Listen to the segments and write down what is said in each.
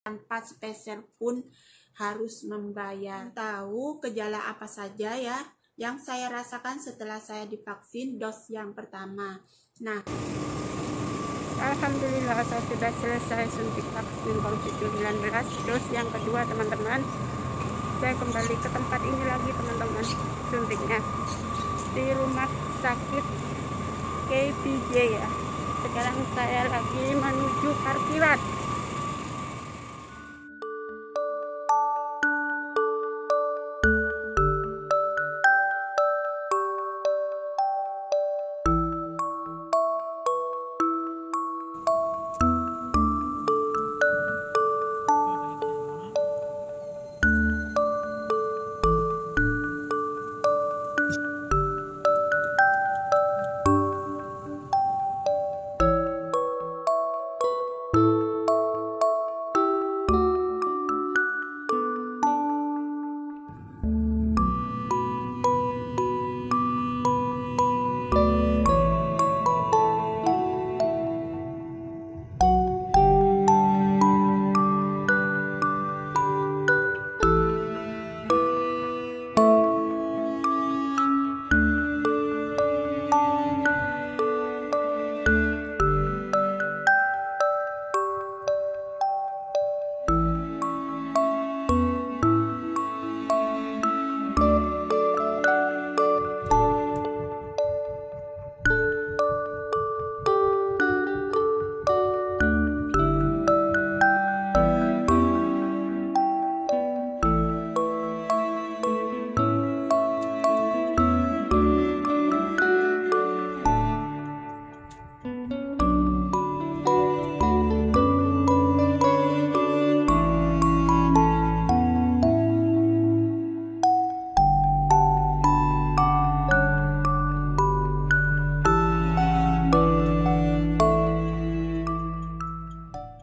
tanpa sepeser pun harus membayar. Tahu gejala apa saja ya yang saya rasakan setelah saya divaksin dos yang pertama. Nah, alhamdulillah saya sudah selesai suntik vaksin COVID-19 dos yang kedua, teman-teman. Saya kembali ke tempat ini lagi, teman-teman, suntiknya di rumah sakit KPJ ya. Sekarang saya lagi menuju parkiran.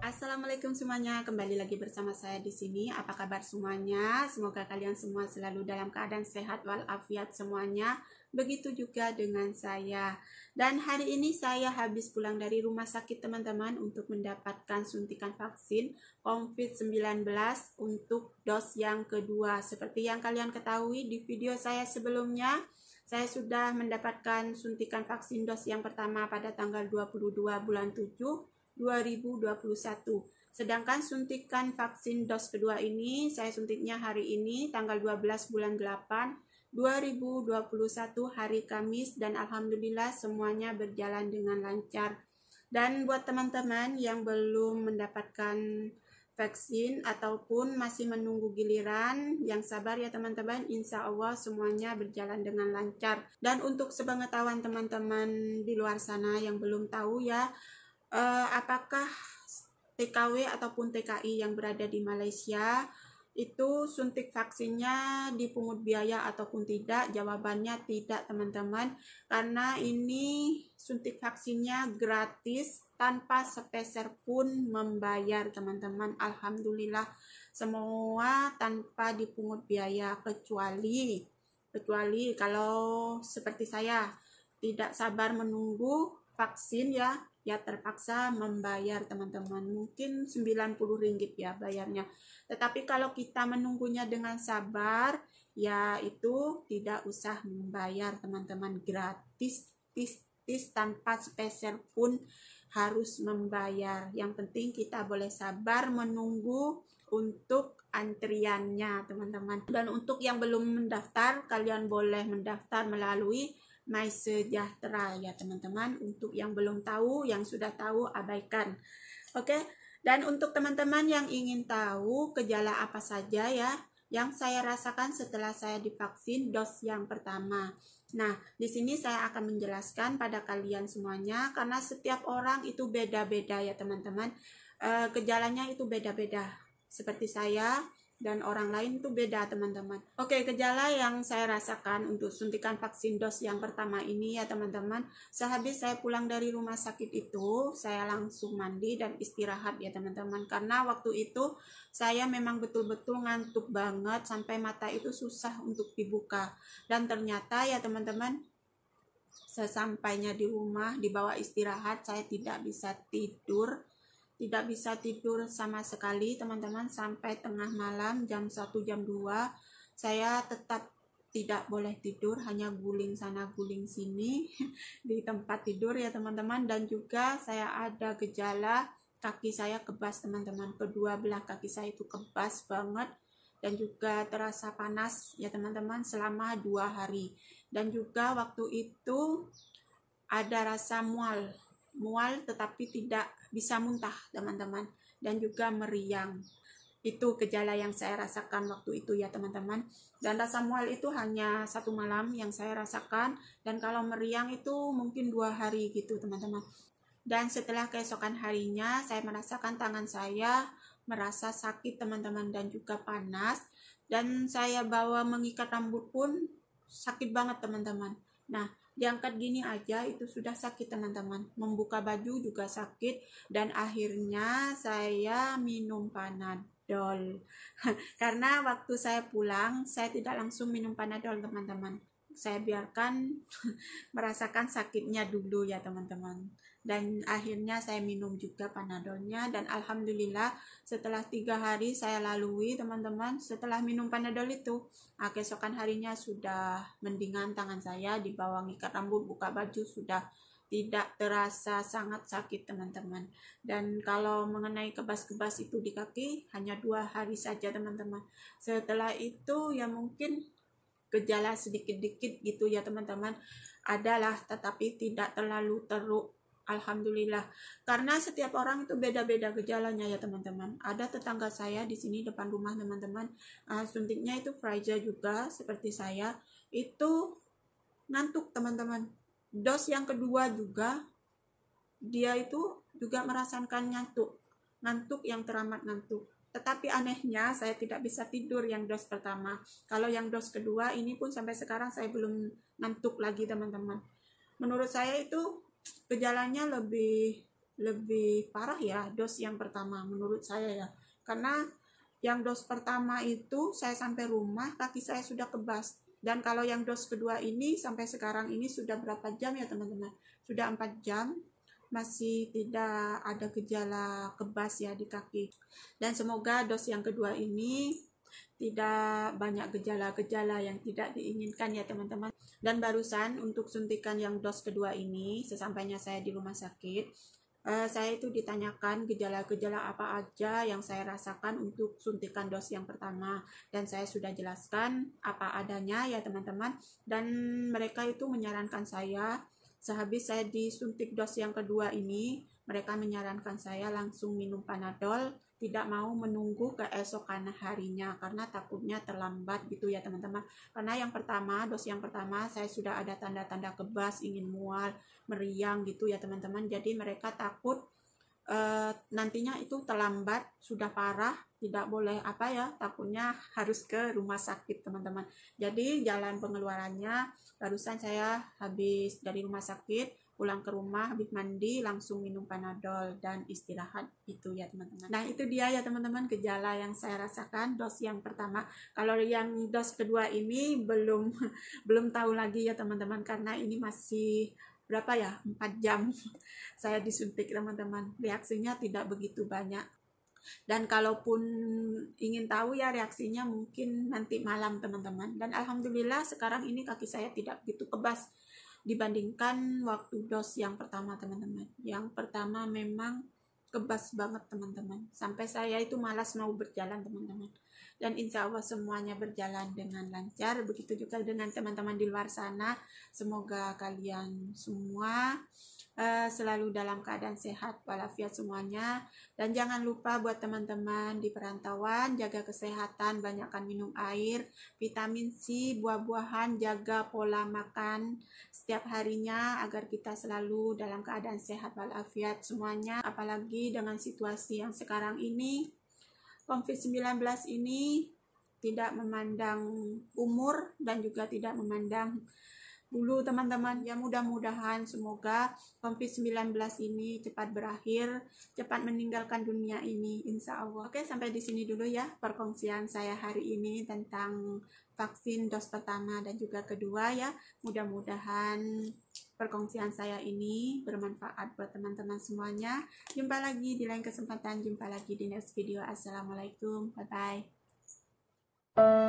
Assalamualaikum semuanya, kembali lagi bersama saya di sini. Apa kabar semuanya? Semoga kalian semua selalu dalam keadaan sehat walafiat semuanya. Begitu juga dengan saya. Dan hari ini saya habis pulang dari rumah sakit, teman-teman, untuk mendapatkan suntikan vaksin COVID-19 untuk dos yang kedua. Seperti yang kalian ketahui di video saya sebelumnya, saya sudah mendapatkan suntikan vaksin dos yang pertama pada tanggal 22 bulan 7 2021. Sedangkan suntikan vaksin dos kedua ini saya suntiknya hari ini tanggal 12 bulan 8 2021 hari Kamis, dan alhamdulillah semuanya berjalan dengan lancar. Dan buat teman-teman yang belum mendapatkan vaksin ataupun masih menunggu giliran, yang sabar ya teman-teman, insya Allah semuanya berjalan dengan lancar. Dan untuk sepengetahuan teman-teman di luar sana yang belum tahu ya, apakah TKW ataupun TKI yang berada di Malaysia itu suntik vaksinnya dipungut biaya ataupun tidak? Jawabannya tidak, teman-teman, karena ini suntik vaksinnya gratis tanpa sepeser pun membayar, teman-teman. Alhamdulillah semua tanpa dipungut biaya, kecuali kalau seperti saya tidak sabar menunggu vaksin ya terpaksa membayar, teman-teman. Mungkin 90 ringgit ya bayarnya. Tetapi kalau kita menunggunya dengan sabar, ya itu tidak usah membayar, teman-teman. Gratis tanpa sepeser pun harus membayar. Yang penting kita boleh sabar menunggu untuk antriannya, teman-teman. Dan untuk yang belum mendaftar, kalian boleh mendaftar melalui MySejahtera ya, teman-teman. Untuk yang belum tahu, yang sudah tahu abaikan. Oke. Dan untuk teman-teman yang ingin tahu gejala apa saja ya yang saya rasakan setelah saya divaksin dos yang pertama. Nah, di sini saya akan menjelaskan pada kalian semuanya karena setiap orang itu beda-beda ya, teman-teman. Gejalanya itu beda-beda. Seperti saya dan orang lain itu beda, teman-teman. Oke, gejala yang saya rasakan untuk suntikan vaksin dos yang pertama ini ya, teman-teman. Sehabis saya pulang dari rumah sakit itu, saya langsung mandi dan istirahat ya, teman-teman. Karena waktu itu saya memang betul-betul ngantuk banget sampai mata itu susah untuk dibuka. Dan ternyata ya, teman-teman, sesampainya di rumah, di bawah istirahat, saya tidak bisa tidur tidak bisa tidur sama sekali teman-teman, sampai tengah malam jam 1 jam 2 saya tetap tidak boleh tidur, hanya guling sana guling sini di tempat tidur ya teman-teman. Dan juga saya ada gejala kaki saya kebas teman-teman, kedua belah kaki saya itu kebas banget, dan juga terasa panas ya teman-teman selama 2 hari. Dan juga waktu itu ada rasa mual tetapi tidak bisa muntah teman-teman, dan juga meriang. Itu gejala yang saya rasakan waktu itu ya teman-teman. Dan rasa mual itu hanya 1 malam yang saya rasakan, dan kalau meriang itu mungkin 2 hari gitu teman-teman. Dan setelah keesokan harinya saya merasakan tangan saya merasa sakit teman-teman, dan juga panas, dan saya bawa mengikat rambut pun sakit banget teman-teman. Nah, diangkat gini aja itu sudah sakit teman-teman, membuka baju juga sakit, dan akhirnya saya minum Panadol. Karena waktu saya pulang saya tidak langsung minum Panadol teman-teman, saya biarkan merasakan sakitnya dulu ya teman-teman. Dan akhirnya saya minum juga Panadolnya, dan alhamdulillah setelah 3 hari saya lalui teman-teman, setelah minum Panadol itu keesokan harinya sudah mendingan, tangan saya di bawah ngikat rambut, buka baju sudah tidak terasa sangat sakit teman-teman. Dan kalau mengenai kebas-kebas itu di kaki hanya 2 hari saja teman-teman. Setelah itu ya mungkin gejala sedikit-dikit gitu ya teman-teman adalah, tetapi tidak terlalu teruk, alhamdulillah. Karena setiap orang itu beda-beda gejalanya ya teman-teman. Ada tetangga saya di sini depan rumah teman-teman, suntiknya itu Pfizer juga seperti saya, itu ngantuk teman-teman. Dos yang kedua juga dia itu juga merasakan ngantuk yang teramat ngantuk. Tetapi anehnya saya tidak bisa tidur yang dos pertama. Kalau yang dos kedua ini pun sampai sekarang saya belum ngantuk lagi teman-teman. Menurut saya itu gejalanya lebih parah ya dos yang pertama menurut saya ya. Karena yang dos pertama itu saya sampai rumah kaki saya sudah kebas. Dan kalau yang dos kedua ini sampai sekarang ini sudah berapa jam ya teman-teman? Sudah 4 jam masih tidak ada gejala kebas ya di kaki. Dan semoga dos yang kedua ini tidak banyak gejala-gejala yang tidak diinginkan ya teman-teman. Dan barusan untuk suntikan yang dos kedua ini, sesampainya saya di rumah sakit, saya itu ditanyakan gejala-gejala apa aja yang saya rasakan untuk suntikan dos yang pertama, dan saya sudah jelaskan apa adanya ya teman-teman. Dan mereka itu menyarankan saya, sehabis saya disuntik dos yang kedua ini, mereka menyarankan saya langsung minum Panadol, tidak mau menunggu keesokan harinya karena takutnya terlambat gitu ya teman-teman. Karena yang pertama, dos yang pertama saya sudah ada tanda-tanda kebas, ingin mual, meriang gitu ya teman-teman. Jadi mereka takut nantinya itu terlambat, sudah parah, tidak boleh takutnya harus ke rumah sakit teman-teman. Jadi jalan pengeluarannya, barusan saya habis dari rumah sakit pulang ke rumah, habis mandi langsung minum Panadol dan istirahat itu ya teman-teman. Nah itu dia ya teman-teman gejala yang saya rasakan dos yang pertama. Kalau yang dos kedua ini belum tahu lagi ya teman-teman, karena ini masih berapa ya, 4 jam saya disuntik teman-teman. Reaksinya tidak begitu banyak, dan kalaupun ingin tahu ya reaksinya mungkin nanti malam teman-teman. Dan alhamdulillah sekarang ini kaki saya tidak begitu kebas dibandingkan waktu dos yang pertama teman-teman. Yang pertama memang kebas banget teman-teman, sampai saya itu malas mau berjalan teman-teman. Dan insya Allah semuanya berjalan dengan lancar, begitu juga dengan teman-teman di luar sana. Semoga kalian semua selalu dalam keadaan sehat walafiat semuanya. Dan jangan lupa buat teman-teman di perantauan, jaga kesehatan, banyakkan minum air, vitamin C, buah-buahan, jaga pola makan setiap harinya agar kita selalu dalam keadaan sehat walafiat semuanya. Apalagi dengan situasi yang sekarang ini, COVID-19 ini tidak memandang umur dan juga tidak memandang bulu teman-teman. Ya mudah-mudahan semoga COVID-19 ini cepat berakhir, cepat meninggalkan dunia ini insya Allah. Oke, sampai di sini dulu ya perkongsian saya hari ini tentang vaksin dos pertama dan juga kedua ya. Mudah-mudahan perkongsian saya ini bermanfaat buat teman-teman semuanya. Jumpa lagi di lain kesempatan, jumpa lagi di next video. Assalamualaikum, bye bye.